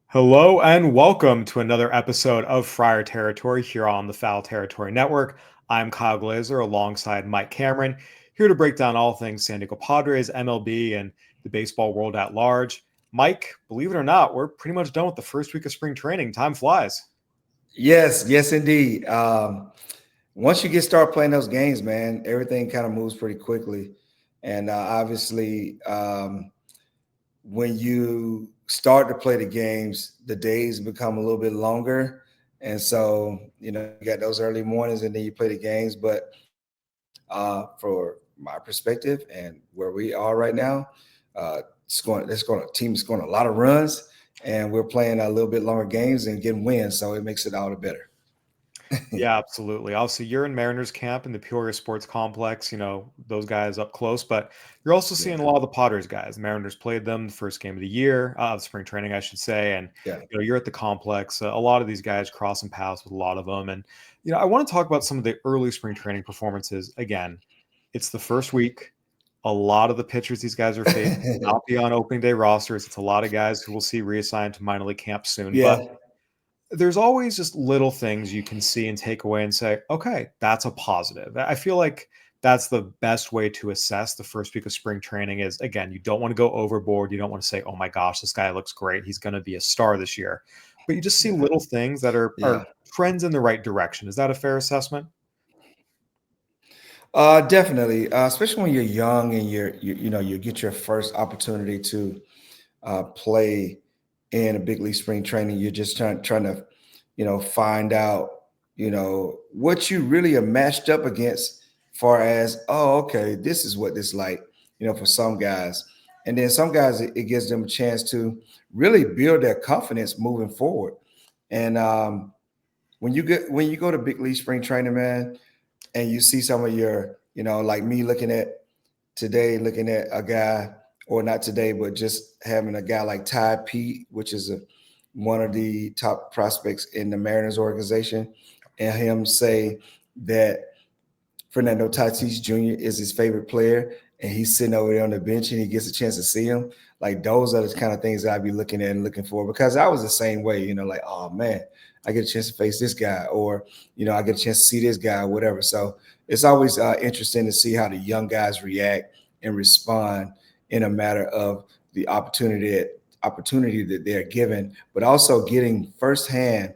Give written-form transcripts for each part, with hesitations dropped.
Hello and welcome to another episode of Friar Territory here on the Foul Territory Network. I'm Kyle Glaser alongside Mike Cameron, here to break down all things San Diego Padres, MLB, and the baseball world at large. Mike, believe it or not, we're pretty much done with the first week of spring training. Time flies. Yes, indeed. Once you start playing those games, man, everything kind of moves pretty quickly. And obviously, when you start to play the games, the days become a little bit longer. And so, you got those early mornings and then you play the games. But for my perspective and where we are right now, team is going a lot of runs, and we're playing a little bit longer games and getting wins. So it makes it all the better. Yeah, absolutely. Obviously, you're in Mariners camp in the Peoria Sports Complex, those guys up close, but you're also seeing Yeah, a lot of the Padres guys. The Mariners played them the first game of the year, of spring training, I should say. And, yeah. you're at the complex. A lot of these guys crossing paths with a lot of them. And, I want to talk about some of the early spring training performances. Again, it's the first week. A lot of the pitchers these guys are facing will not be on opening day rosters. It's a lot of guys who will see reassigned to minor league camp soon. But Yeah, there's always just little things you can see and take away and say, okay, that's a positive. I feel like that's the best way to assess the first week of spring training is, again, you don't want to go overboard. You don't want to say, oh my gosh, this guy looks great. He's going to be a star this year. But you just see yeah, little things that are yeah. trends in the right direction. Is that a fair assessment? Definitely. Especially when you're young and you get your first opportunity to play in a big league spring training. You're just trying to, find out, what you really are matched up against. Far as okay, this is what this like, for some guys, and then some guys it gives them a chance to really build their confidence moving forward. And when you go to big league spring training, man, and you see some of your, like me looking at today, looking at a guy, or not today, but just having a guy like Ty Pete, which is one of the top prospects in the Mariners organization, and him say that Fernando Tatis Jr. is his favorite player, and he's sitting over there on the bench and he gets a chance to see him. Like those are the kind of things that I'd be looking at and looking for, because I was the same way, like, oh man, I get a chance to face this guy, or I get a chance to see this guy, or whatever. So it's always interesting to see how the young guys react and respond in a matter of the opportunity that they're given, but also getting firsthand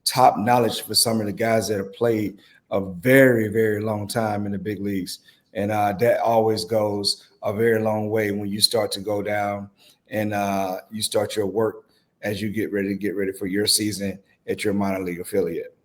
top knowledge for some of the guys that have played a very, very long time in the big leagues. And that always goes a very long way when you start to go down and you start your work as you get ready for your season at your minor league affiliate.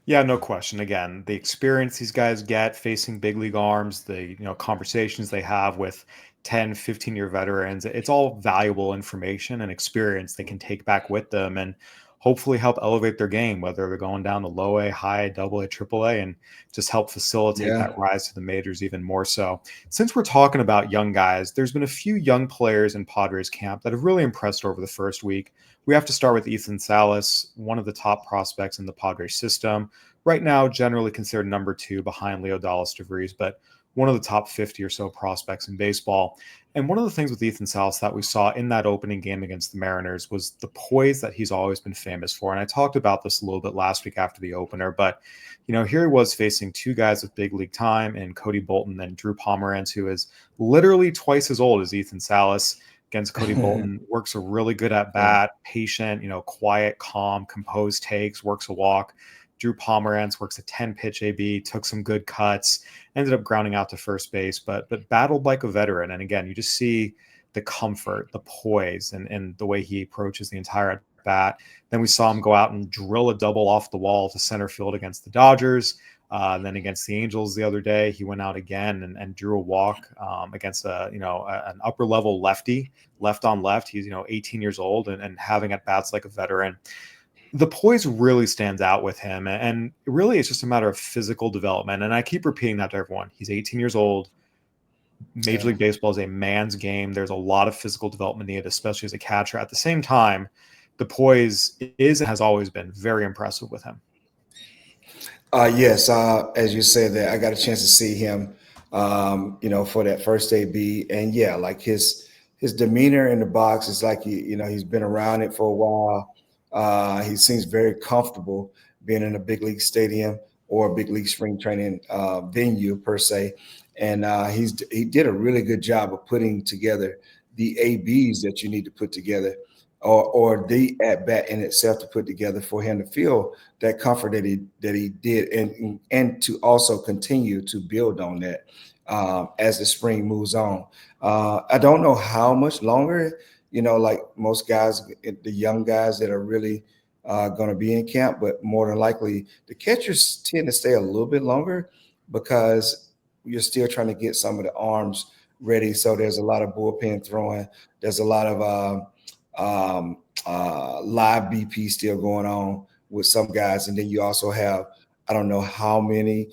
Yeah, no question. Again, the experience these guys get facing big league arms, the conversations they have with 10, 15-year veterans, it's all valuable information and experience they can take back with them and hopefully help elevate their game, whether they're going down to low A, high A, double A, triple A, and just help facilitate Yeah. that rise to the majors even more so. Since we're talking about young guys, there's been a few young players in Padres camp that have really impressed over the first week. We have to start with Ethan Salas, one of the top prospects in the Padres system. Right now, generally considered number two behind Leo Dallas DeVries, but one of the top 50 or so prospects in baseball. And one of the things with Ethan Salas that we saw in that opening game against the Mariners was the poise that he's always been famous for. And I talked about this a little bit last week after the opener, but here he was facing two guys with big league time and Cody Bolton and Drew Pomeranz, who is literally twice as old as Ethan Salas. Against Cody Bolton, works a really good at Yeah. bat, patient, quiet, calm, composed takes, works a walk. Drew Pomeranz works a 10 pitch AB, took some good cuts, ended up grounding out to first base, but battled like a veteran. And again, you just see the comfort, the poise, and the way he approaches the entire at bat. Then we saw him go out and drill a double off the wall to center field against the Dodgers. And then against the Angels the other day, he went out again and drew a walk against an upper level lefty, left on left. He's 18 years old and having at bats like a veteran. The poise really stands out with him, and really it's just a matter of physical development. And I keep repeating that to everyone. He's 18 years old. Major Yeah. League Baseball is a man's game. There's a lot of physical development needed, especially as a catcher. At the same time, the poise is and has always been very impressive with him. Yes, as you said that, I got a chance to see him, for that first AB, and yeah, like his demeanor in the box is like he's been around it for a while. He seems very comfortable being in a big league stadium or a big league spring training venue per se, and he did a really good job of putting together the ABs that you need to put together, or the at bat in itself to put together for him to feel that comfort that he did, and to also continue to build on that as the spring moves on. I don't know how much longer, like most guys, the young guys that are really going to be in camp, but more than likely the catchers tend to stay a little bit longer because you're still trying to get some of the arms ready. So there's a lot of bullpen throwing. There's a lot of live BP still going on with some guys. And then you also have, I don't know how many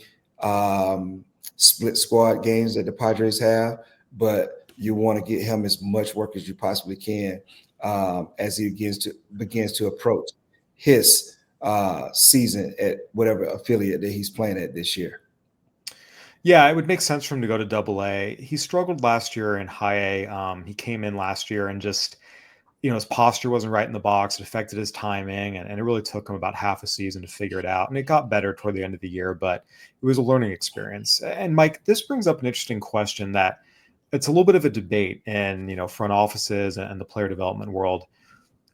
split squad games that the Padres have, but you want to get him as much work as you possibly can as he begins to approach his season at whatever affiliate that he's playing at this year. Yeah, it would make sense for him to go to Double A. He struggled last year in High A. He came in last year and just, his posture wasn't right in the box. It affected his timing, and it really took him about half a season to figure it out. And it got better toward the end of the year, but it was a learning experience. And Mike, this brings up an interesting question that it's a little bit of a debate in, front offices and the player development world.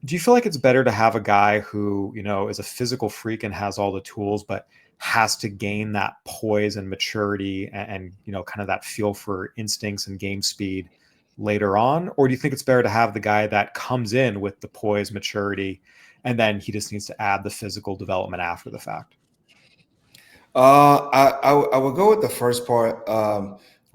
Do you feel like it's better to have a guy who, is a physical freak and has all the tools, but has to gain that poise and maturity and kind of that feel for instincts and game speed later on? Or do you think it's better to have the guy that comes in with the poise, maturity, and then he just needs to add the physical development after the fact? I would go with the first part.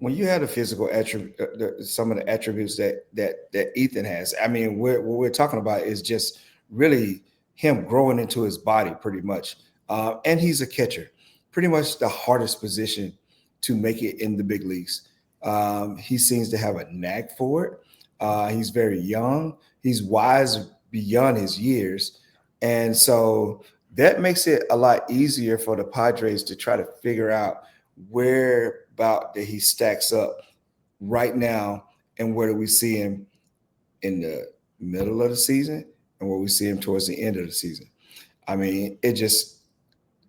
When you have the physical attribute, some of the attributes that Ethan has, I mean, what we're talking about is just really him growing into his body pretty much. And he's a catcher, pretty much the hardest position to make it in the big leagues. He seems to have a knack for it. He's very young. He's wise beyond his years. And so that makes it a lot easier for the Padres to try to figure out where about that he stacks up right now and where do we see him in the middle of the season and where we see him towards the end of the season. I mean, it just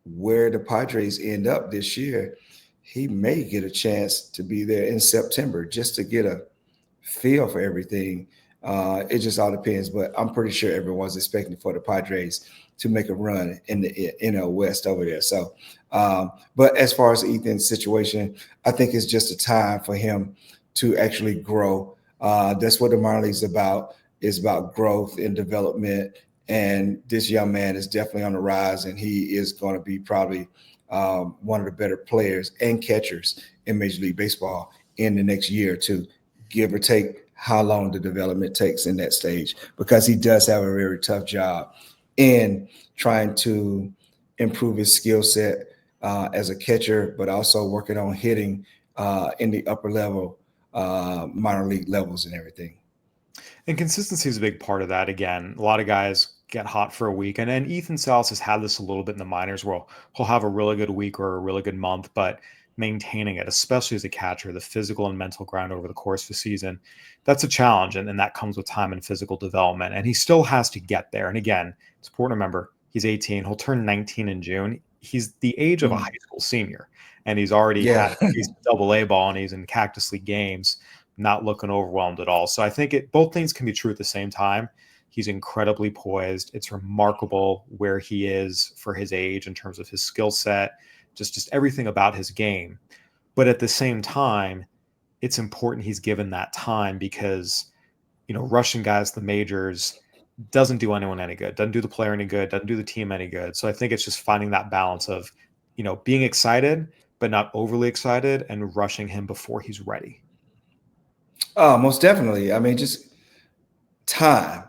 where the Padres end up this year, he may get a chance to be there in September just to get a feel for everything. It just all depends, but I'm pretty sure everyone's expecting for the Padres to make a run in the NL West over there. So, but as far as Ethan's situation, I think it's just a time for him to actually grow. That's what the minor league's about. It's about growth and development. And this young man is definitely on the rise, and he is going to be probably one of the better players and catchers in Major League Baseball in the next year or two, give or take how long the development takes in that stage, because he does have a very tough job in trying to improve his skill set as a catcher, but also working on hitting in the upper level minor league levels and everything. And consistency is a big part of that. Again, a lot of guys get hot for a week. And then Ethan Salas has had this a little bit in the minors where he'll have a really good week or a really good month, but maintaining it, especially as a catcher, the physical and mental grind over the course of the season, that's a challenge. And that comes with time and physical development. And he still has to get there. And again, it's important to remember he's 18. He'll turn 19 in June. He's the age of a high school senior. And he's already had he's Double A ball and he's in Cactus League games, not looking overwhelmed at all. So I think both things can be true at the same time. He's incredibly poised. It's remarkable where he is for his age in terms of his skill set, just everything about his game. But at the same time, it's important he's given that time because, rushing guys to the majors doesn't do anyone any good, doesn't do the player any good, doesn't do the team any good. So I think it's just finding that balance of, being excited, but not overly excited and rushing him before he's ready. Oh, most definitely. I mean, just time.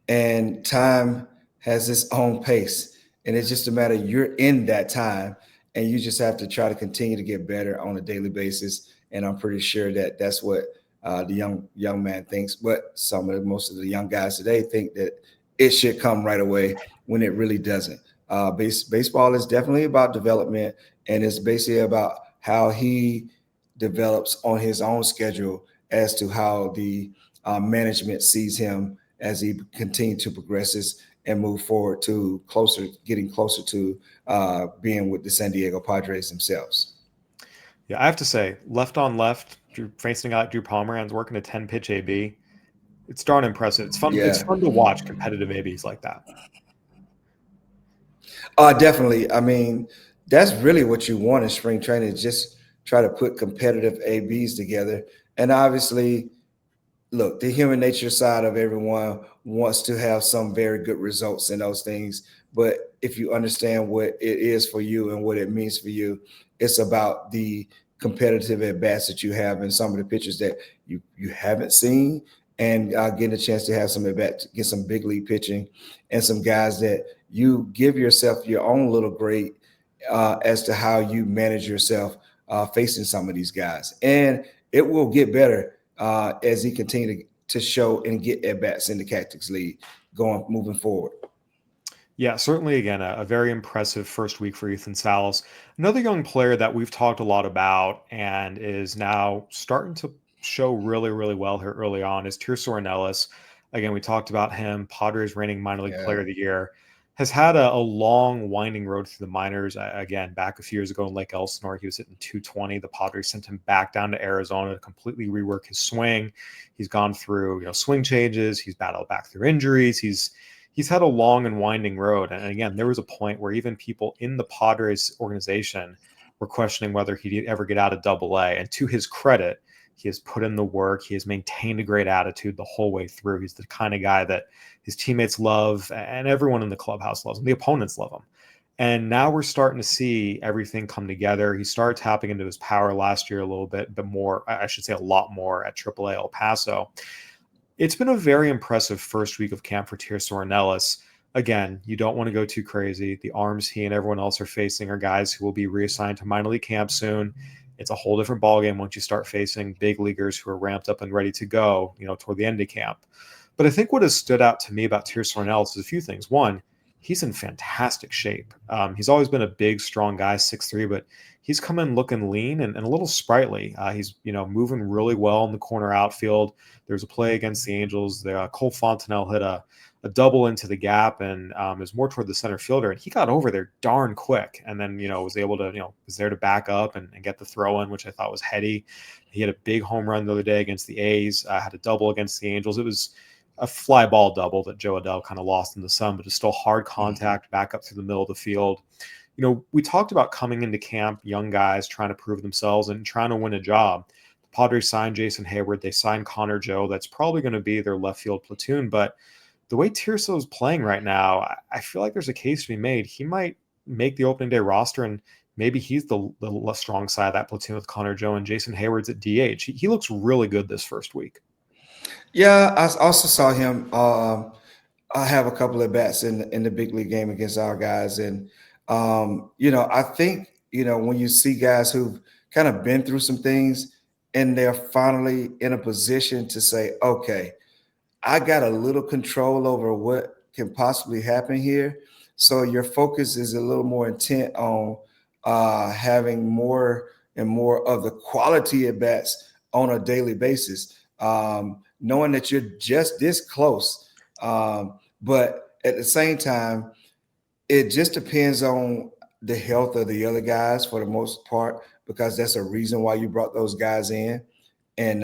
And time has its own pace. And it's just a matter you're in that time and you just have to try to continue to get better on a daily basis. And I'm pretty sure that that's what the young man thinks. But most of the young guys today think that it should come right away when it really doesn't. Baseball is definitely about development, and it's basically about how he develops on his own schedule as to how the management sees him as he continues to progresses and move forward to getting closer to being with the San Diego Padres themselves. Yeah, I have to say, left on left, facing out Drew Pomeranz working a 10 pitch AB. It's darn impressive. It's fun. It's Yeah, fun to watch competitive ABs like that. definitely. I mean, that's really what you want in spring training, is just try to put competitive ABs together. And obviously, look, the human nature side of everyone wants to have some very good results in those things. But if you understand what it is for you and what it means for you, it's about the competitive at bats that you have and some of the pitchers that you haven't seen, and getting a chance to have some at bats, get some big league pitching, and some guys that you give yourself your own little grade as to how you manage yourself facing some of these guys, and it will get better as he continue to show and get at bats in the Cactus League moving forward. Yeah, certainly, again, a very impressive first week for Ethan Salas. Another young player that we've talked a lot about and is now starting to show really, really well here early on is Tirso Ornelas. Again, we talked about him, Padres reigning minor league Yeah. player of the year. Has had a long, winding road through the minors. Again, back a few years ago in Lake Elsinore, he was hitting 220. The Padres sent him back down to Arizona to completely rework his swing. He's gone through, swing changes. He's battled back through injuries. He's had a long and winding road. And again, there was a point where even people in the Padres organization were questioning whether he'd ever get out of AA. And to his credit, he has put in the work. He has maintained a great attitude the whole way through. He's the kind of guy that his teammates love and everyone in the clubhouse loves him. The opponents love him. And now we're starting to see everything come together. He started tapping into his power last year a little bit, but more, I should say a lot more at AAA El Paso. It's been a very impressive first week of camp for Tirso Ornelas. Again, you don't want to go too crazy. The arms he and everyone else are facing are guys who will be reassigned to minor league camp soon. It's a whole different ballgame once you start facing big leaguers who are ramped up and ready to go, toward the end of camp. But I think what has stood out to me about Tirso Ornelas is a few things. One, he's in fantastic shape. He's always been a big, strong guy, 6'3", but he's come in looking lean and a little sprightly. He's, moving really well in the corner outfield. There's a play against the Angels. Cole Fontenelle hit a double into the gap and is more toward the center fielder. And he got over there darn quick. And then, was able to, was there to back up and get the throw in, which I thought was heady. He had a big home run the other day against the A's, had a double against the Angels. It was a fly ball double that Joe Adell kind of lost in the sun, but it's still hard contact back up through the middle of the field. We talked about coming into camp, young guys trying to prove themselves and trying to win a job. The Padres signed Jason Hayward. They signed Connor Joe. That's probably going to be their left field platoon. But the way Tirso is playing right now, I feel like there's a case to be made. He might make the opening day roster, and maybe he's the less strong side of that platoon with Connor Joe, and Jason Hayward's at DH. He looks really good this first week. Yeah, I also saw him I have a couple of bats in the big league game against our guys. And, I think, when you see guys who've kind of been through some things and they're finally in a position to say, okay, I got a little control over what can possibly happen here. So your focus is a little more intent on having more and more of the quality at bats on a daily basis, knowing that you're just this close. But at the same time, it just depends on the health of the other guys for the most part, because that's a reason why you brought those guys in. And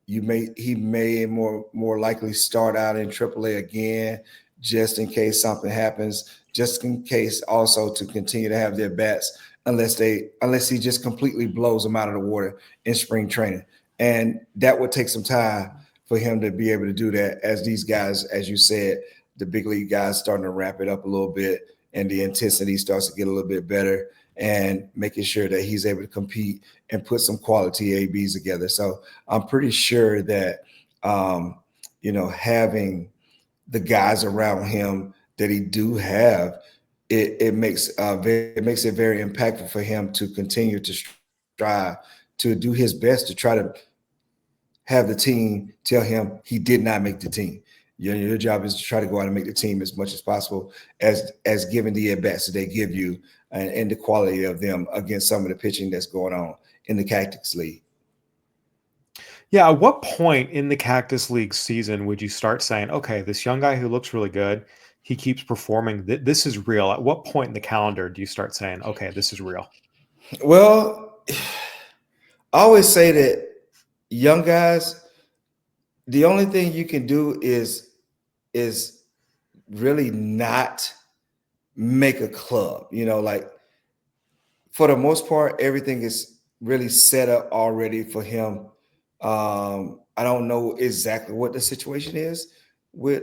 he may more likely start out in AAA again, just in case something happens, just in case also to continue to have their bats, unless he just completely blows them out of the water in spring training. And that would take some time for him to be able to do that, as these guys, as you said, the big league guys starting to wrap it up a little bit and the intensity starts to get a little bit better, and making sure that he's able to compete and put some quality ABs together. So I'm pretty sure that, having the guys around him that he do have, it makes it very impactful for him to continue to strive to do his best to try to have the team tell him he did not make the team. Your job is to try to go out and make the team as much as possible, as given the at-bats that they give you and the quality of them against some of the pitching that's going on in the Cactus League. Yeah, at what point in the Cactus League season would you start saying, okay, this young guy who looks really good, he keeps performing, this is real? At what point in the calendar do you start saying, okay, this is real? Well, I always say that young guys, the only thing you can do is really not make a club. Like for the most part, everything is really set up already for him. I don't know exactly what the situation is with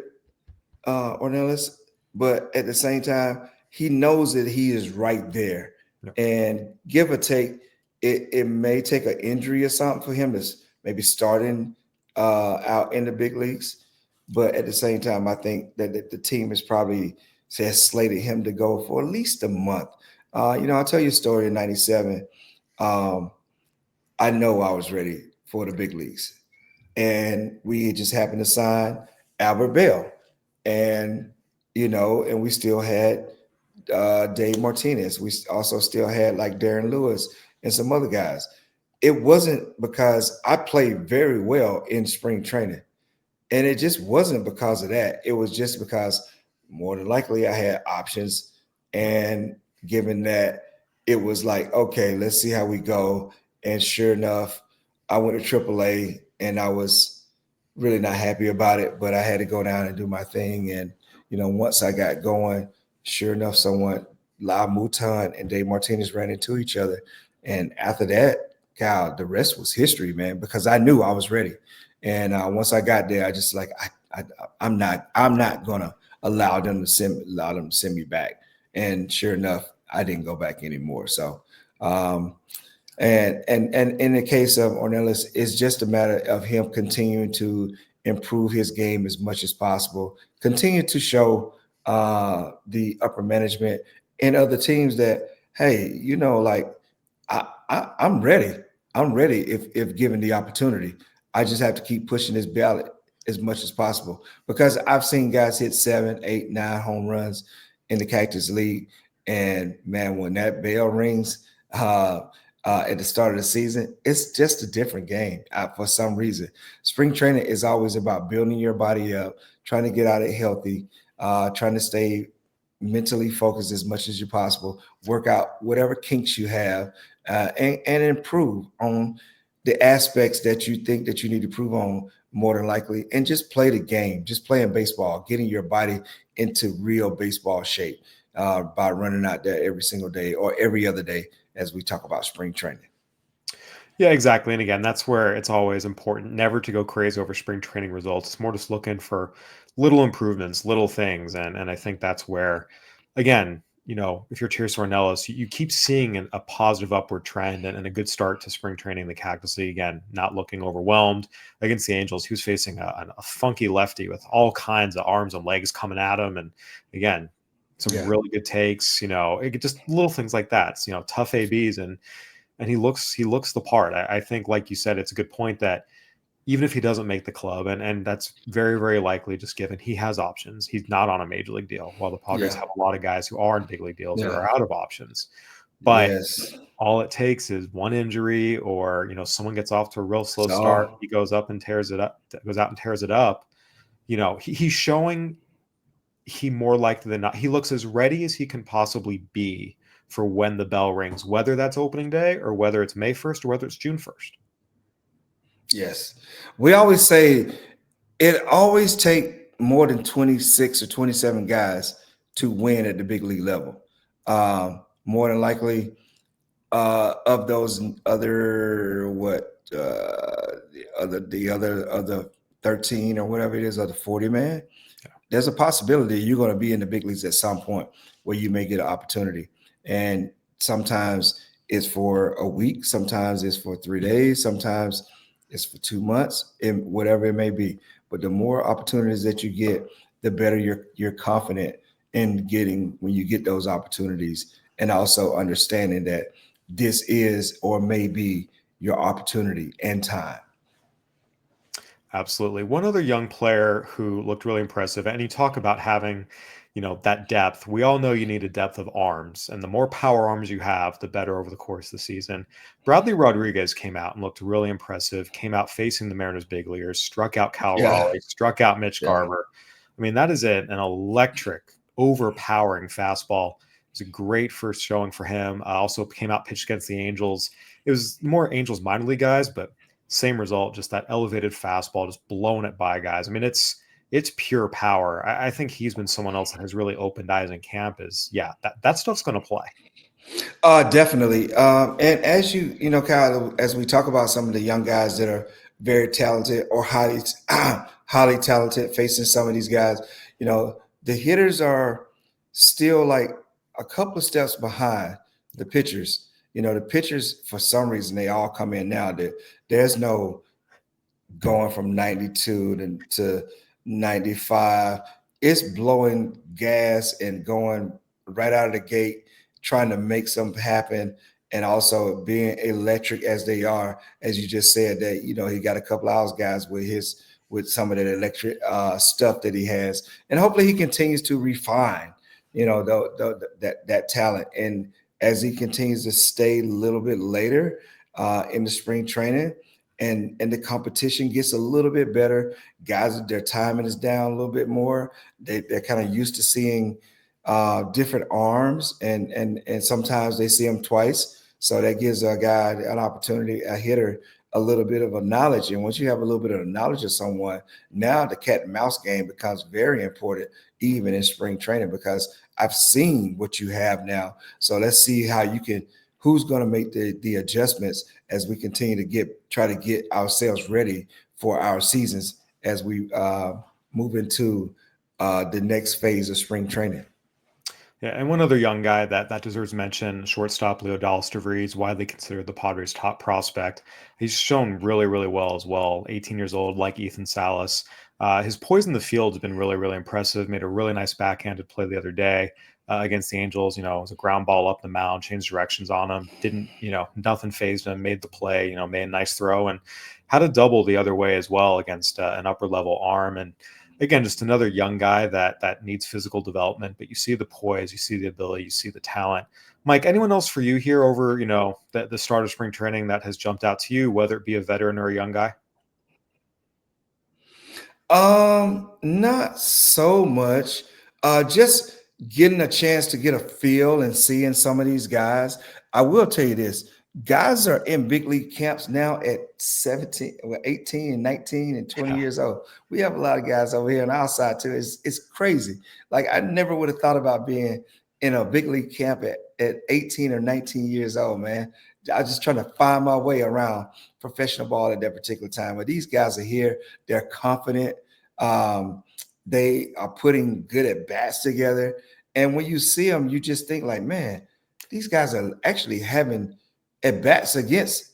Ornelas, but at the same time, he knows that he is right there. Yeah. And give or take, it may take an injury or something for him to maybe starting out in the big leagues. But at the same time, I think that the team is probably has slated him to go for at least a month. I'll tell you a story in '97. Um, I know I was ready for the big leagues, and we just happened to sign Albert Bell, and and we still had Dave Martinez. We also still had like Darren Lewis and some other guys. It wasn't because I played very well in spring training, and it just wasn't because of that. It was just because more than likely I had options, and given that it was like, okay, let's see how we go. And sure enough, I went to AAA, and I was really not happy about it, but I had to go down and do my thing. And once I got going, sure enough, someone La Mouton and Dave Martinez ran into each other, and after that, God, the rest was history, man. Because I knew I was ready, and once I got there, I just like I'm not gonna allow them to send me back. And sure enough, I didn't go back anymore. So. And in the case of Ornelas, it's just a matter of him continuing to improve his game as much as possible, continue to show the upper management and other teams that, hey, like I'm ready. I'm ready if given the opportunity. I just have to keep pushing this ballot as much as possible because I've seen guys hit 7, 8, 9 home runs in the Cactus League, and man, when that bell rings. At the start of the season, it's just a different game for some reason. Spring training is always about building your body up, trying to get out it healthy, trying to stay mentally focused as much as you possible, work out whatever kinks you have, and improve on the aspects that you think that you need to improve on more than likely, and just play the game, just playing baseball, getting your body into real baseball shape by running out there every single day or every other day as we talk about spring training. Yeah, exactly. And again, that's where it's always important never to go crazy over spring training results. It's more just looking for little improvements, little things. And I think that's where, again, if you're Tirso Ornelas, you keep seeing a positive upward trend and a good start to spring training in the Cactus League. Again, not looking overwhelmed against the Angels. He was facing a funky lefty with all kinds of arms and legs coming at him. And again, some Yeah. really good takes, just little things like that. It's, tough ABs and he looks the part. I think, like you said, it's a good point that even if he doesn't make the club, and that's very, very likely, just given he has options, he's not on a major league deal, while the Padres Yeah. have a lot of guys who are in big league deals or Yeah. are out of options. But Yes. all it takes is one injury, or someone gets off to a real slow start, So he goes out and tears it up. He's showing he more likely than not, he looks as ready as he can possibly be for when the bell rings, whether that's opening day or whether it's May 1st or whether it's June 1st. yes, we always say it always take more than 26 or 27 guys to win at the big league level. More than likely, of those other the other 13 or whatever it is, of the 40 man, there's a possibility you're going to be in the big leagues at some point where you may get an opportunity. And sometimes it's for a week, sometimes it's for 3 days, sometimes it's for 2 months, and whatever it may be. But the more opportunities that you get, the better you're confident in getting when you get those opportunities, and also understanding that this is or may be your opportunity and time. Absolutely. One other young player who looked really impressive, and you talk about having, that depth. We all know you need a depth of arms, and the more power arms you have, the better over the course of the season. Bradley Rodriguez came out and looked really impressive, came out facing the Mariners big leaguers, struck out Cal Yeah, Raleigh, struck out Mitch yeah. Garver. I mean, that is an electric, overpowering fastball. It was a great first showing for him. Also came out pitched against the Angels. It was more Angels minor league guys, but same result, just that elevated fastball, just blowing it by guys. I mean, it's pure power. I think he's been someone else that has really opened eyes in camp. Is yeah, that stuff's going to play. Definitely. And as you know, Kyle, as we talk about some of the young guys that are very talented or highly talented, facing some of these guys, the hitters are still like a couple of steps behind the pitchers. The pitchers, for some reason, they all come in now. There's no going from 92 to 95. It's blowing gas and going right out of the gate, trying to make something happen. And also being electric as they are, as you just said, that he got a couple of hours guys with some of that electric stuff that he has, and hopefully he continues to refine, that talent. And as he continues to stay a little bit later in the spring training, and the competition gets a little bit better. Guys, their timing is down a little bit more. They're kind of used to seeing different arms, and sometimes they see them twice. So that gives a guy an opportunity, a hitter, a little bit of a knowledge. And once you have a little bit of knowledge of someone, now the cat and mouse game becomes very important, even in spring training, because I've seen what you have now. So let's see who's going to make the adjustments as we continue to try to get ourselves ready for our seasons as we move into the next phase of spring training. Yeah, and one other young guy that deserves mention, shortstop Leo Dallas DeVries, widely considered the Padres' top prospect. He's shown really, really well as well. 18 years old, like Ethan Salas. His poise in the field has been really, really impressive. Made a really nice backhanded play the other day against the Angels. It was a ground ball up the mound, changed directions on him. Didn't, nothing phased him. Made the play. Made a nice throw and had a double the other way as well against an upper level arm. And again, just another young guy that needs physical development, but you see the poise, you see the ability, you see the talent. Mike, anyone else for you here over, the start of spring training that has jumped out to you, whether it be a veteran or a young guy? Not so much. Just getting a chance to get a feel and seeing some of these guys. I will tell you this. Guys are in big league camps now at 17, 18 and 19 and 20 Yeah. years old. We have a lot of guys over here on our side too. It's crazy. Like I never would have thought about being in a big league camp at 18 or 19 years old, man. I was just trying to find my way around professional ball at that particular time. But these guys are here. They're confident. They are putting good at bats together. And when you see them, you just think like, man, these guys are actually having at bats against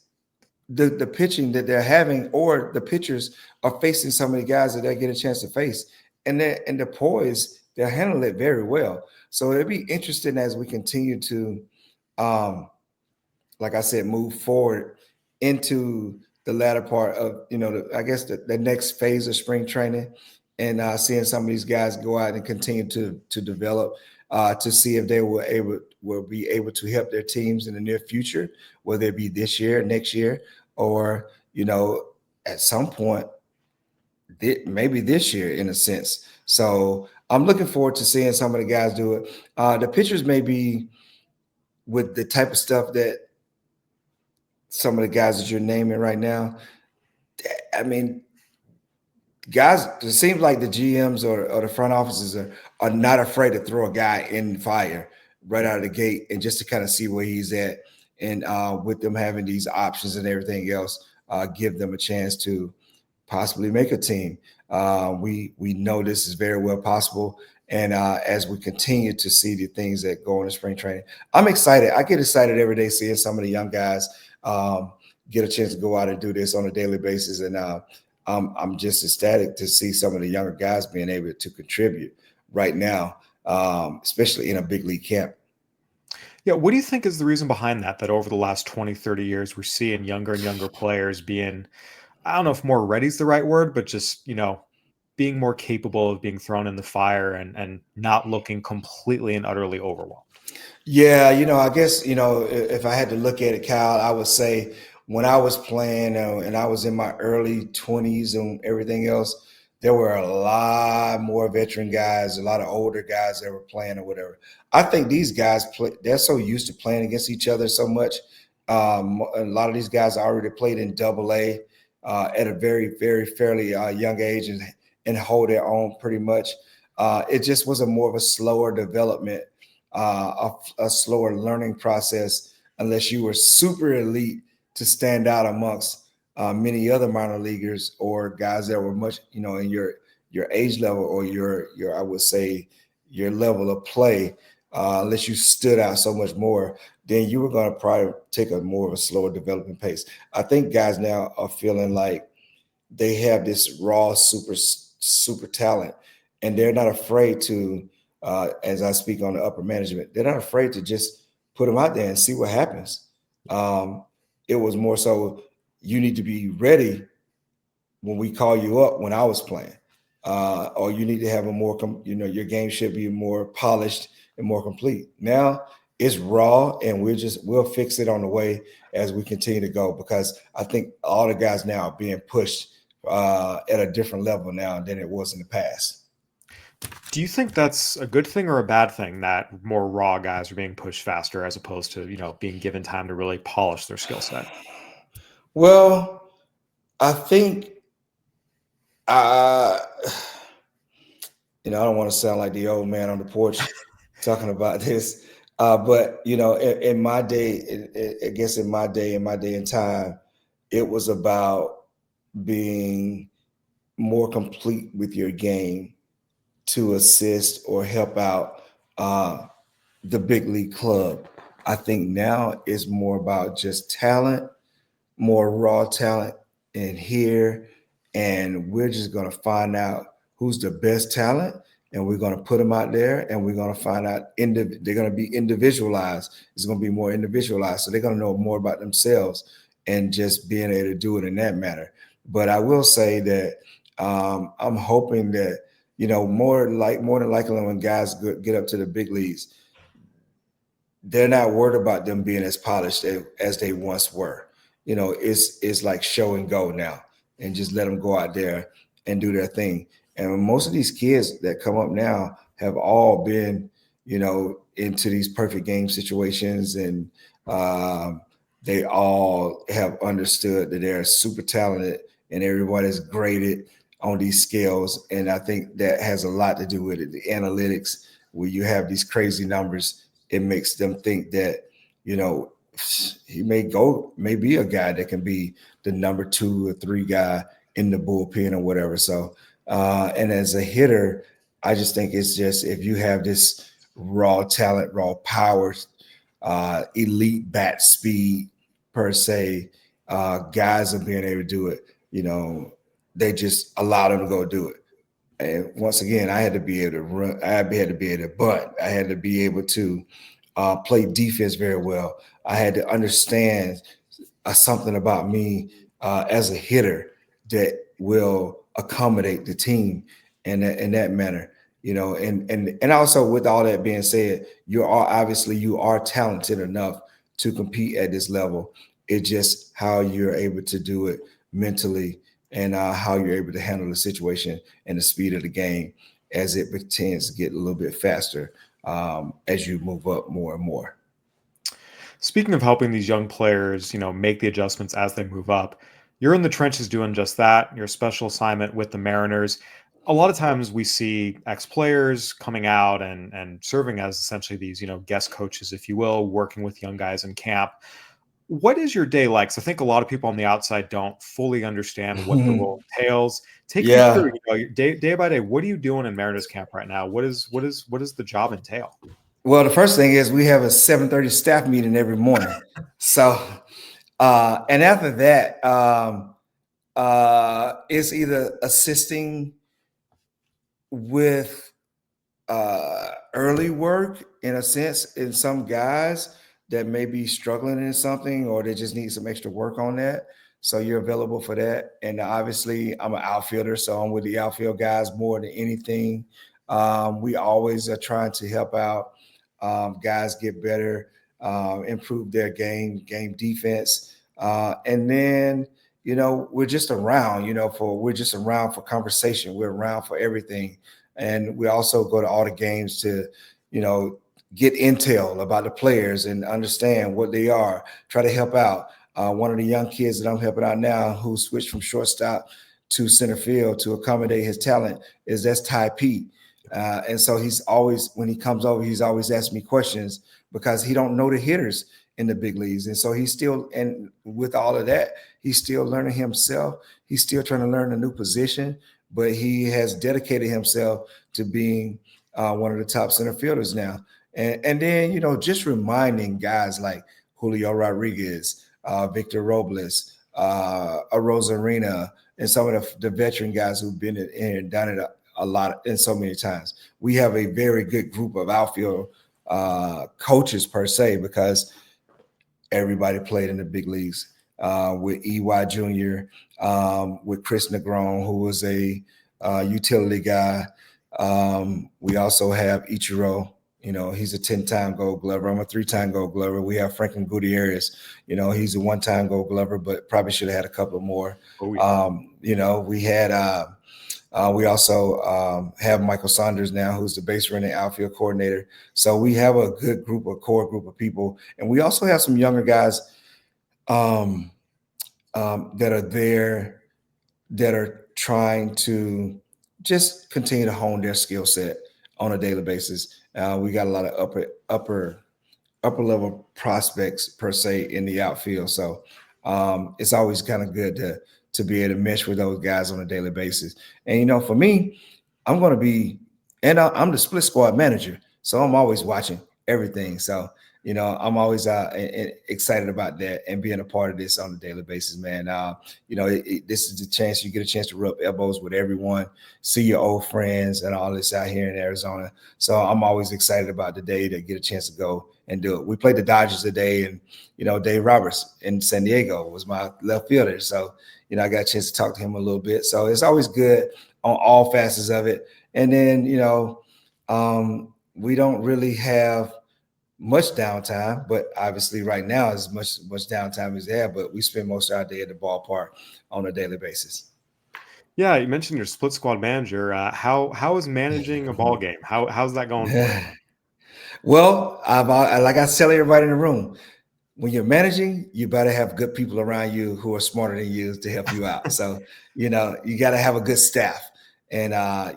the pitching that they're having, or the pitchers are facing some of the guys that they get a chance to face. And the poise, they're handling it very well. So it'll be interesting as we continue to like I said, move forward into the latter part of, I guess the next phase of spring training, and seeing some of these guys go out and continue to develop, to see if they will be able to help their teams in the near future, whether it be this year, next year, or at some point, maybe this year in a sense. So I'm looking forward to seeing some of the guys do it. The pitchers may be with the type of stuff that some of the guys that you're naming right now. I mean, guys, it seems like the GMs or the front offices are not afraid to throw a guy in fire right out of the gate, and just to kind of see where he's at. And with them having these options and everything else, give them a chance to possibly make a team. We know this is very well possible. And as we continue to see the things that go on in spring training, I'm excited. I get excited every day seeing some of the young guys get a chance to go out and do this on a daily basis. And I'm just ecstatic to see some of the younger guys being able to contribute right now, especially in a big league camp. Yeah, what do you think is the reason behind that over the last 20, 30 years, we're seeing younger and younger players being I don't know if more ready is the right word, but just, being more capable of being thrown in the fire and not looking completely and utterly overwhelmed. Yeah, I guess, if I had to look at it, Kyle, I would say when I was playing and I was in my early 20s and everything else, there were a lot more veteran guys, a lot of older guys that were playing or whatever. I think these guys they're so used to playing against each other so much. A lot of these guys already played in double A at a very, very fairly young age and hold their own pretty much. It just was a more of a slower development, a slower learning process, unless you were super elite to stand out amongst many other minor leaguers or guys that were much, in your age level or your I would say your level of play. Unless you stood out so much more, then you were going to probably take a more of a slower development pace. I think guys now are feeling like they have this raw super talent, and they're not afraid to, as I speak on the upper management, they're not afraid to just put them out there and see what happens. It was more so you need to be ready when we call you up when I was playing, or you need to have a more, your game should be more polished and more complete. Now it's raw, and we'll fix it on the way as we continue to go, because I think all the guys now are being pushed at a different level now than it was in the past. Do you think that's a good thing or a bad thing that more raw guys are being pushed faster as opposed to, being given time to really polish their skill set? Well, I think I I don't want to sound like the old man on the porch talking about this, but in my day, I guess in my day and time, it was about being more complete with your game to assist or help out the big league club. I think now it's more about just talent, more raw talent in here, and we're just going to find out who's the best talent, and we're going to put them out there, and we're going to find out they're going to be individualized. It's going to be more individualized, so they're going to know more about themselves and just being able to do it in that manner. But I will say that I'm hoping that more than likely when guys get up to the big leagues, they're not worried about them being as polished as they once were. It's like show and go now, and just let them go out there and do their thing. And most of these kids that come up now have all been, into these perfect game situations, and they all have understood that they're super talented, and everyone is graded on these scales. And I think that has a lot to do with it. The analytics, where you have these crazy numbers, it makes them think that, he may be a guy that can be the number 2 or 3 guy in the bullpen or whatever. So, and as a hitter, I just think it's just, if you have this raw talent, raw power, elite bat speed per se, guys are being able to do it. They just allow them to go do it. And once again, I had to be able to run. I had to be able to bunt. I had to be able to play defense very well. I had to understand something about me as a hitter that will accommodate the team in that manner. And also, with all that being said, you are talented enough to compete at this level. It's just how you're able to do it mentally, and how you're able to handle the situation and the speed of the game as it tends to get a little bit faster as you move up more and more. Speaking of helping these young players, make the adjustments as they move up, you're in the trenches doing just that. Your special assignment with the Mariners. A lot of times we see ex-players coming out and serving as essentially these, guest coaches, if you will, working with young guys in camp. What is your day like? So I think a lot of people on the outside don't fully understand what the role entails. Take me through, Yeah. your day by day. What are you doing in Mariners camp right now? What does the job entail? Well, the first thing is we have a 7:30 staff meeting every morning. So, and after that, it's either assisting with early work, in a sense, in some guys that may be struggling in something, or they just need some extra work on that. So you're available for that. And obviously, I'm an outfielder, so I'm with the outfield guys more than anything. We always are trying to help out guys get better, improve their game defense, and then we're just around. We're just around for conversation. We're around for everything, and we also go to all the games to you know get intel about the players and understand what they are. Try to help out. One of the young kids that I'm helping out now, who switched from shortstop to center field to accommodate his talent, that's Ty Pete. And so he's always, when he comes over, he's always asking me questions because he don't know the hitters in the big leagues. And so he's still, and with all of that, he's still learning himself. He's still trying to learn a new position, but he has dedicated himself to being one of the top center fielders now. And then, just reminding guys like Julio Rodriguez, Victor Robles, Rosarina, and some of the veteran guys who've been in and done it a lot and so many times. We have a very good group of outfield coaches per se, because everybody played in the big leagues. With EY Jr., with Chris Negron, who was a utility guy. We also have Ichiro. He's a 10-time Gold Glover. I'm a 3-time Gold Glover. We have Franklin Gutierrez. He's a 1-time Gold Glover, but probably should have had a couple more. Oh, yeah. We had. We also have Michael Saunders now, who's the base running outfield coordinator. So we have a good core group of people, and we also have some younger guys that are there that are trying to just continue to hone their skill set on a daily basis. We got a lot of upper level prospects per se in the outfield, so it's always kind of good to be able to mesh with those guys on a daily basis. And for me, I'm going to be, and I'm the split squad manager, so I'm always watching everything. So I'm always excited about that and being a part of this on a daily basis, man. This is the chance you get a chance to rub elbows with everyone, see your old friends and all this out here in Arizona. So I'm always excited about the day to get a chance to go and do it. We played the Dodgers today, and Dave Roberts in San Diego was my left fielder. So I got a chance to talk to him a little bit. So it's always good on all facets of it. And then we don't really have much downtime, but obviously right now as much downtime as there, but we spend most of our day at the ballpark on a daily basis. Yeah, you mentioned your split squad manager. How is managing a ball game? How's that going for you? Well, like I tell everybody in the room, when you're managing, you better have good people around you who are smarter than you to help you out. So, you got to have a good staff. And, I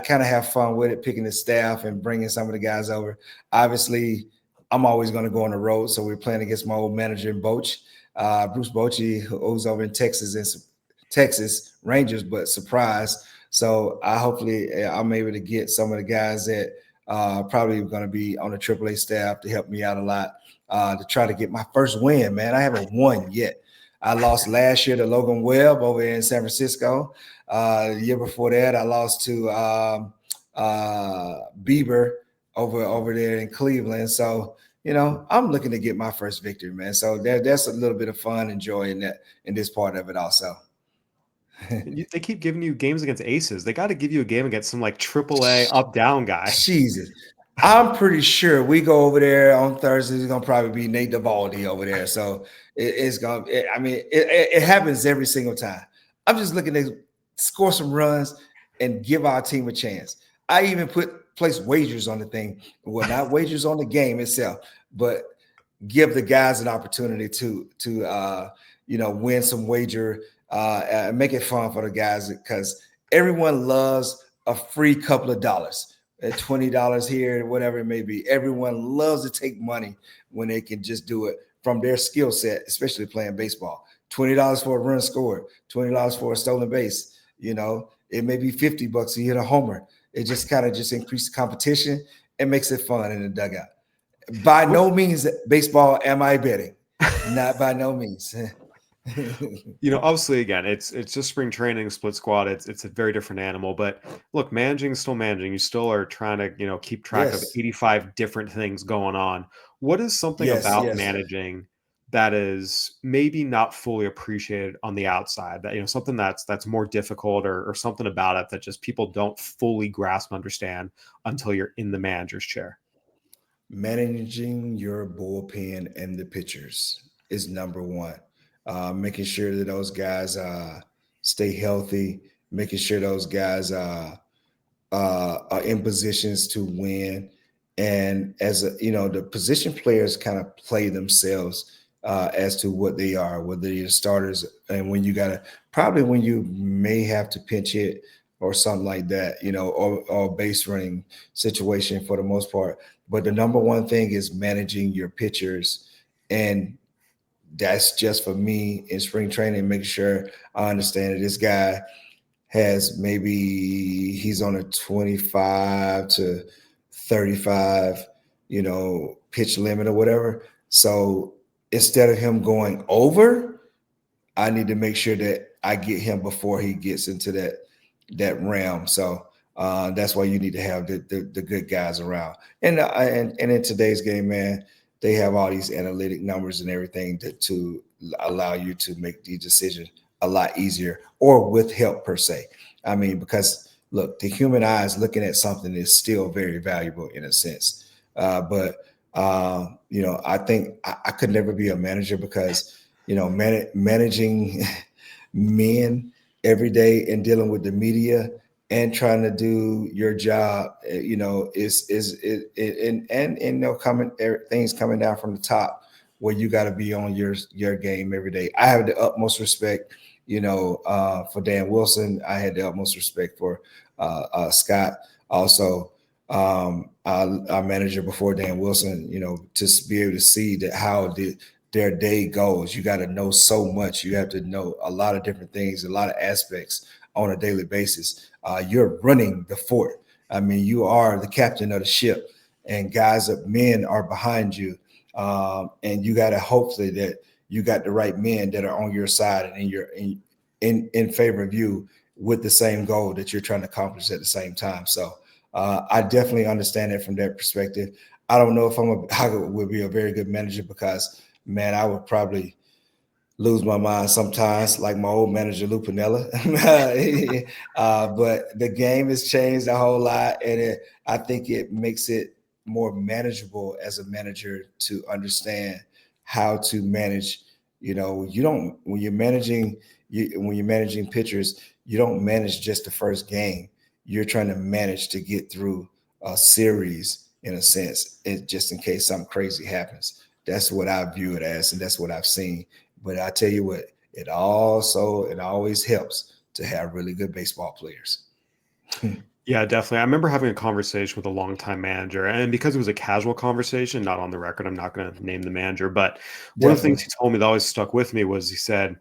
kind of have fun with it, picking the staff and bringing some of the guys over. Obviously, I'm always going to go on the road. So we're playing against my old manager in Bruce Bochy, who's over in Texas Rangers, but surprise. So hopefully I'm able to get some of the guys that probably going to be on the AAA staff to help me out a lot. To try to get my first win, man. I haven't won yet. I lost last year to Logan Webb over in San Francisco. The year before that, I lost to Bieber over there in Cleveland. So, I'm looking to get my first victory, man. So that's a little bit of fun and joy in this part of it also. They keep giving you games against aces. They got to give you a game against some like AAA up-down guy. Jesus. I'm pretty sure we go over there on Thursday. It's gonna probably be Nate Davaldi over there. So it happens every single time. I'm just looking to score some runs and give our team a chance. I even place wagers on the thing. Well, not wagers on the game itself, but give the guys an opportunity to win some wager and make it fun for the guys, because everyone loves a free couple of dollars. At $20 here, whatever it may be. Everyone loves to take money when they can just do it from their skill set, especially playing baseball. $20 for a run scored, $20 for a stolen base. It may be $50 to hit a homer. It just kind of increases the competition and makes it fun in the dugout. By no means baseball am I betting. Not by no means. Obviously, again, it's just spring training, split squad. It's a very different animal. But look, managing is still managing. You still are trying to keep track of 85 different things going on. What is something about managing that is maybe not fully appreciated on the outside, that, something that's more difficult, or something about it that just people don't fully grasp and understand until you're in the manager's chair? Managing your bullpen and the pitchers is number one. Making sure that those guys stay healthy, making sure those guys are in positions to win. And the position players kind of play themselves as to what they are, whether you're starters and when you when you may have to pinch hit or something like that, or base running situation for the most part. But the number one thing is managing your pitchers. And that's just for me in spring training, making sure I understand that this guy has maybe he's on a 25 to 35, pitch limit or whatever. So instead of him going over, I need to make sure that I get him before he gets into that realm. So that's why you need to have the good guys around. And in today's game, man, they have all these analytic numbers and everything to allow you to make the decision a lot easier, or with help per se. I mean, because look, the human eye is looking at something is still very valuable in a sense. I think I could never be a manager because, managing men every day and dealing with the media and trying to do your job, coming things coming down from the top where you got to be on your game every day. I have the utmost respect, for Dan Wilson. I had the utmost respect for Scott. Also, our manager before Dan Wilson, to be able to see that how their day goes. You got to know so much. You have to know a lot of different things, a lot of aspects on a daily basis. You're running the fort. I mean, you are the captain of the ship, and men are behind you. And you got to hopefully that you got the right men that are on your side and in favor of you with the same goal that you're trying to accomplish at the same time. So I definitely understand it from that perspective. I don't know if I would be a very good manager because, man, I would probably lose my mind sometimes, like my old manager, Lou Piniella. But the game has changed a whole lot, and I think it makes it more manageable as a manager to understand how to manage. When you're managing pitchers, you don't manage just the first game. You're trying to manage to get through a series in a sense, just in case something crazy happens. That's what I view it as, and that's what I've seen. But I tell you what, it always helps to have really good baseball players. Yeah, definitely. I remember having a conversation with a longtime manager, and because it was a casual conversation, not on the record, I'm not going to name the manager, but one of the things he told me that always stuck with me was he said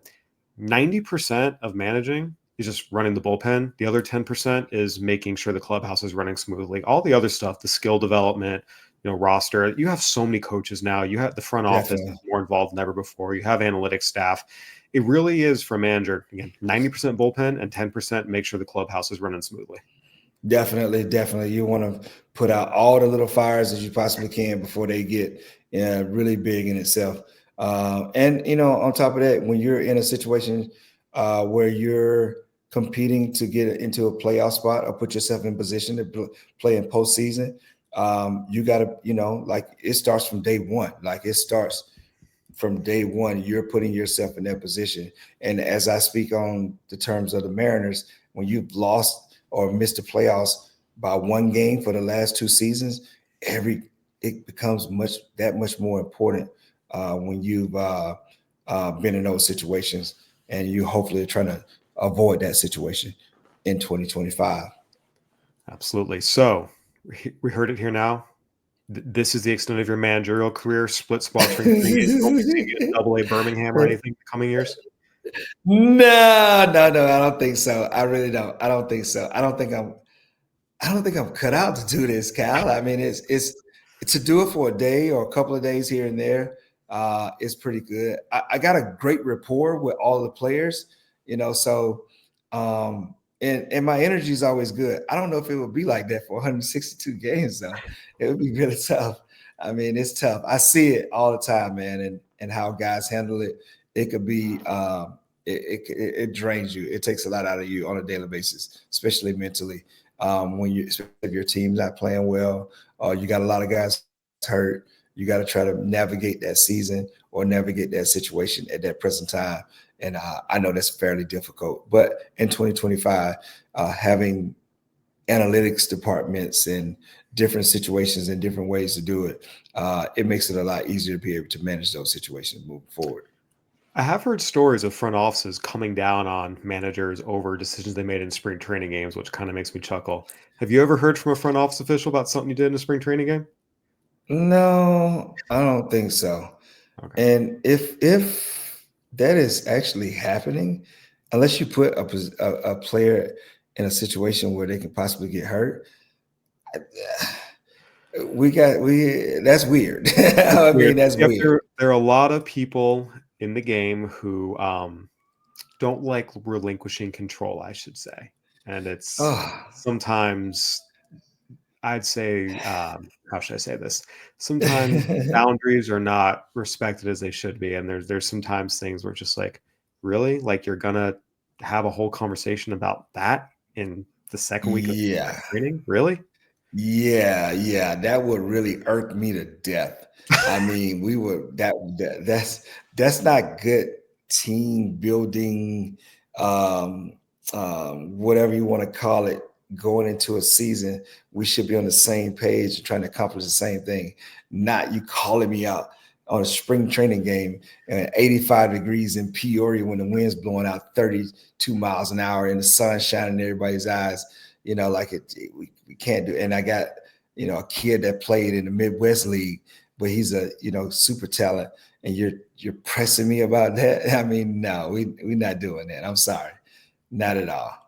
90% of managing is just running the bullpen. The other 10% is making sure the clubhouse is running smoothly. All the other stuff, the skill development, roster. You have so many coaches now. You have the front office is more involved than ever before. You have analytics staff. It really is, for a manager, again, 90% bullpen and 10% make sure the clubhouse is running smoothly. Definitely. You want to put out all the little fires as you possibly can before they get really big in itself. And on top of that, when you're in a situation where you're competing to get into a playoff spot or put yourself in position to play in postseason, you got to, like, it starts from day one. Like, it starts from day one. You're putting yourself in that position. And as I speak on the terms of the Mariners, when you've lost or missed the playoffs by one game for the last two seasons, it becomes that much more important when you've been in those situations, and you hopefully are trying to avoid that situation in 2025. Absolutely. So we heard it here now. This is the extent of your managerial career, split spots for Double-A Birmingham or anything in the coming years? No, I don't think so. I really don't. I don't think so. I don't think I'm cut out to do this, Cal. I mean, it's to do it for a day or a couple of days here and there. It's pretty good. I got a great rapport with all the players, so and my energy is always good. I don't know if it would be like that for 162 games, though. It would be really tough. I mean, it's tough. I see it all the time, man. And and how guys handle it, it could be it drains you. It takes a lot out of you on a daily basis, especially mentally. When if your team's not playing well, you got a lot of guys hurt. You got to try to navigate that season or navigate that situation at that present time. And I know that's fairly difficult. But in 2025, having analytics departments and different situations and different ways to do it, it makes it a lot easier to be able to manage those situations moving forward. I have heard stories of front offices coming down on managers over decisions they made in spring training games, which kind of makes me chuckle. Have you ever heard from a front office official about something you did in a spring training game? No, I don't think so. Okay. And if that is actually happening, unless you put a player in a situation where they can possibly get hurt, that's weird. It's I weird. mean, that's Yep, weird. there are a lot of people in the game who don't like relinquishing control, I should say. And it's Oh, sometimes, I'd say, how should I say this? Sometimes boundaries are not respected as they should be, and there's sometimes things where it's just like, really, like you're gonna have a whole conversation about that in the second week of yeah. training, really? Yeah, that would really irk me to death. I mean, we would that's not good team building, um, whatever you want to call it. Going into a season, we should be on the same page and trying to accomplish the same thing. Not you calling me out on a spring training game and 85 degrees in Peoria when the wind's blowing out 32 miles an hour and the sun shining in everybody's eyes. Like we can't do it. And I got, a kid that played in the Midwest League, but he's a, super talent. And you're pressing me about that. I mean, no, we're not doing that. I'm sorry. Not at all.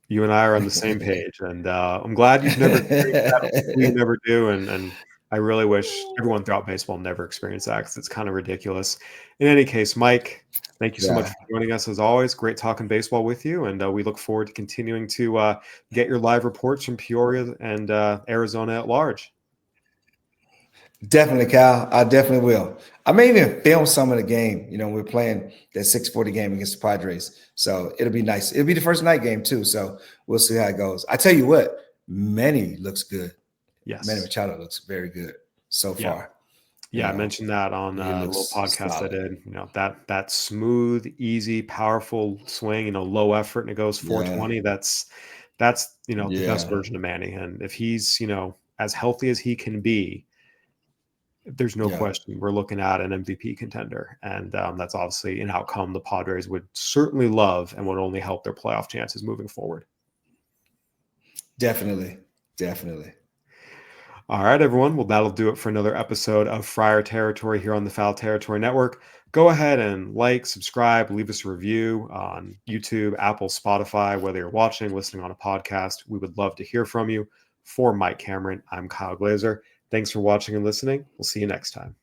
You and I are on the same page, and I'm glad you've never experienced that. Hopefully you never do, and I really wish everyone throughout baseball never experienced that because it's kind of ridiculous. In any case, Mike, thank you so much Yeah, for joining us as always. Great talking baseball with you, and we look forward to continuing to get your live reports from Peoria and Arizona at large. definitely, Kyle. I definitely will. I may even film some of the game. We're playing that 6:40 game against the Padres. So it'll be nice. It'll be the first night game too. So we'll see how it goes. I tell you what, Manny looks good. Manny Yes. Machado looks very good so Yeah. far. Yeah, I mentioned that on He a little looks podcast I solid. did. That smooth, easy, powerful swing, low effort, and it goes Yeah, 420. That's the best yeah, version of Manny. And if he's as healthy as he can be, there's no yeah. question we're looking at an MVP contender, and that's obviously an outcome the Padres would certainly love and would only help their playoff chances moving forward. Definitely, definitely. All right, everyone. Well, that'll do it for another episode of Friar Territory here on the Foul Territory Network. Go ahead and like, subscribe, leave us a review on YouTube, Apple, Spotify, whether you're watching, listening on a podcast. We would love to hear from you. For Mike Cameron, I'm Kyle Glaser. Thanks for watching and listening. We'll see you next time.